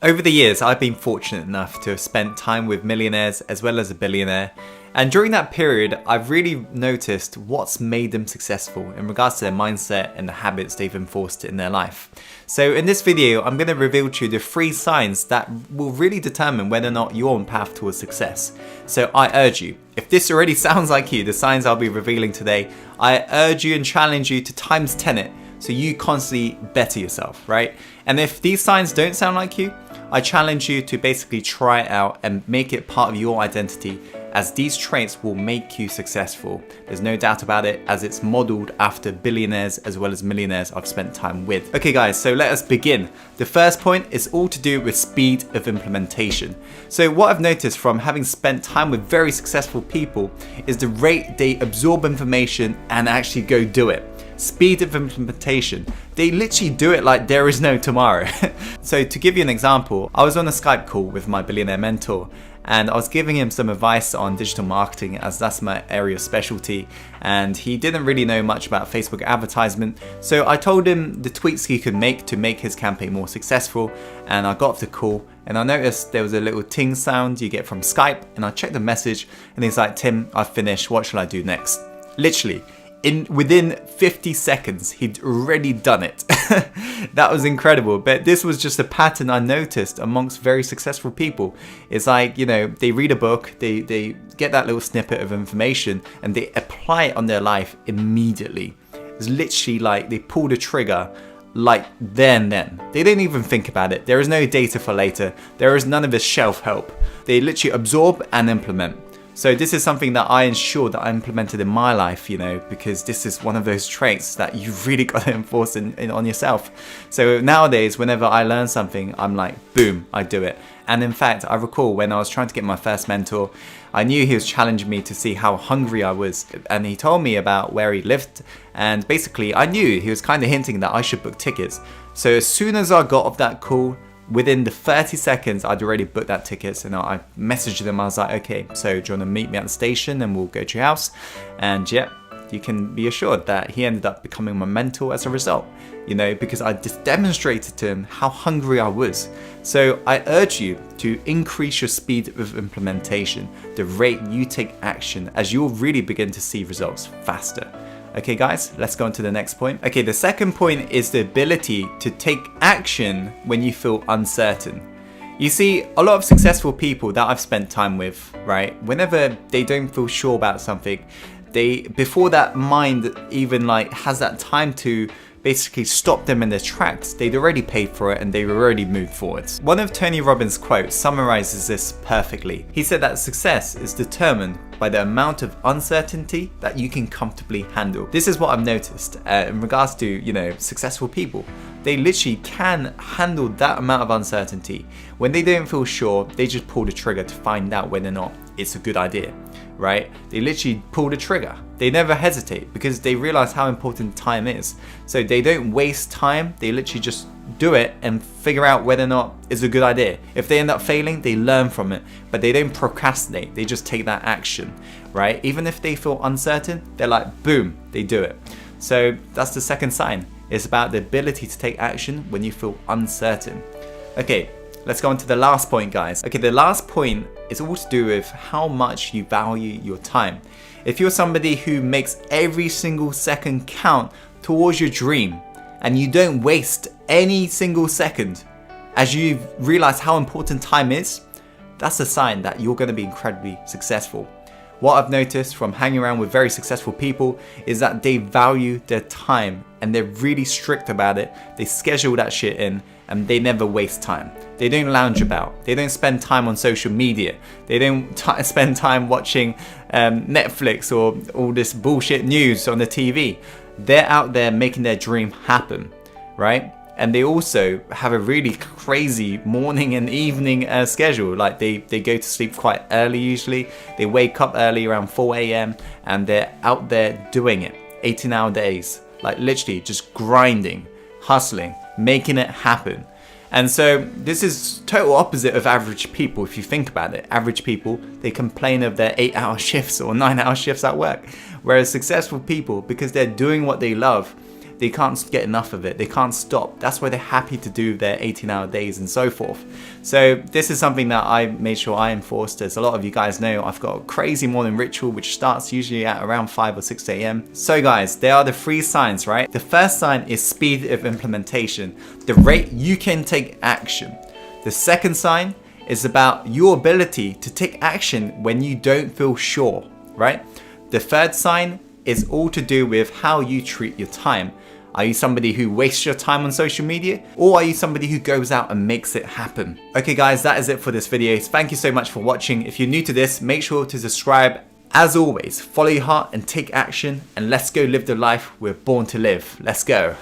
Over the years, I've been fortunate enough to have spent time with millionaires as well as a billionaire. And during that period, I've really noticed what's made them successful in regards to their mindset and the habits they've enforced in their life. So in this video, I'm going to reveal to you the 3 signs that will really determine whether or not you're on path towards success. So I urge you, if this already sounds like you, the signs I'll be revealing today, I urge you and challenge you to times 10 it so you constantly better yourself, right? And if these signs don't sound like you, I challenge you to basically try it out and make it part of your identity, as these traits will make you successful. There's no doubt about it, as it's modeled after billionaires as well as millionaires I've spent time with. Okay guys, so let us begin. The first point is all to do with speed of implementation. So what I've noticed from having spent time with very successful people is the rate they absorb information and actually go do it. Speed of implementation. They literally do it like there is no tomorrow. So to give you an example, I was on a Skype call with my billionaire mentor and I was giving him some advice on digital marketing, as that's my area of specialty, and he didn't really know much about Facebook advertisement. So I told him the tweaks he could make to make his campaign more successful, and I got off the call and I noticed there was a little ting sound you get from Skype, and I checked the message and he's like, "Tim, I've finished, what shall I do next?" Literally, within 50 seconds, he'd already done it. That was incredible. But this was just a pattern I noticed amongst very successful people. It's like, you know, they read a book, they get that little snippet of information and they apply it on their life immediately. It's literally like they pull the trigger like there and then. They don't even think about it. There is no data for later. There is none of this shelf help. They literally absorb and implement. So this is something that I ensure that I implemented in my life, you know, because this is one of those traits that you've really got to enforce on yourself. So nowadays, whenever I learn something, I'm like, boom, I do it. And in fact, I recall when I was trying to get my first mentor, I knew he was challenging me to see how hungry I was. And he told me about where he lived. And basically, I knew he was kind of hinting that I should book tickets. So as soon as I got off that call, within the 30 seconds, I'd already booked that ticket. And I messaged them. I was like, okay, so do you want to meet me at the station and we'll go to your house? And yeah, you can be assured that he ended up becoming my mentor as a result, you know, because I just demonstrated to him how hungry I was. So I urge you to increase your speed of implementation, the rate you take action, as you'll really begin to see results faster. Okay guys, let's go on to the next point. Okay, the second point is the ability to take action when you feel uncertain. You see, a lot of successful people that I've spent time with, right, whenever they don't feel sure about something, before that mind even like has that time to basically stop them in their tracks, they'd already paid for it and they've already moved forwards. One of Tony Robbins' quotes summarizes this perfectly. He said that success is determined by the amount of uncertainty that you can comfortably handle. This is what I've noticed in regards to, you know, successful people. They literally can handle that amount of uncertainty. When they don't feel sure, they just pull the trigger to find out whether or not it's a good idea, right? They literally pull the trigger. They never hesitate because they realize how important time is. So they don't waste time. They literally just do it and figure out whether or not it's a good idea. If they end up failing, they learn from it, but they don't procrastinate. They just take that action, right? Even if they feel uncertain, they're like, boom, they do it. So that's the second sign. It's about the ability to take action when you feel uncertain. Okay, let's go on to the last point, guys. Okay, the last point is all to do with how much you value your time. If you're somebody who makes every single second count towards your dream and you don't waste any single second as you realize how important time is, that's a sign that you're going to be incredibly successful. What I've noticed from hanging around with very successful people is that they value their time and they're really strict about it. They schedule that shit in and they never waste time. They don't lounge about. They don't spend time on social media. They don't spend time watching Netflix or all this bullshit news on the TV. They're out there making their dream happen, right? And they also have a really crazy morning and evening schedule. Like they go to sleep quite early usually. They wake up early around 4 a.m. and they're out there doing it. 18-hour days. Like literally just grinding, hustling, making it happen. And so this is total opposite of average people if you think about it. Average people, they complain of their 8-hour shifts or 9-hour shifts at work. Whereas successful people, because they're doing what they love, they can't get enough of it. They can't stop. That's why they're happy to do their 18-hour days and so forth. So this is something that I made sure I enforced. As a lot of you guys know, I've got a crazy morning ritual which starts usually at around 5 or 6 a.m. So guys, there are the 3 signs, right? The first sign is speed of implementation, the rate you can take action. The second sign is about your ability to take action when you don't feel sure, right? The third sign is all to do with how you treat your time. Are you somebody who wastes your time on social media, or are you somebody who goes out and makes it happen? Okay guys, that is it for this video. Thank you so much for watching. If you're new to this, make sure to subscribe. As always, follow your heart and take action, and let's go live the life we're born to live. Let's go.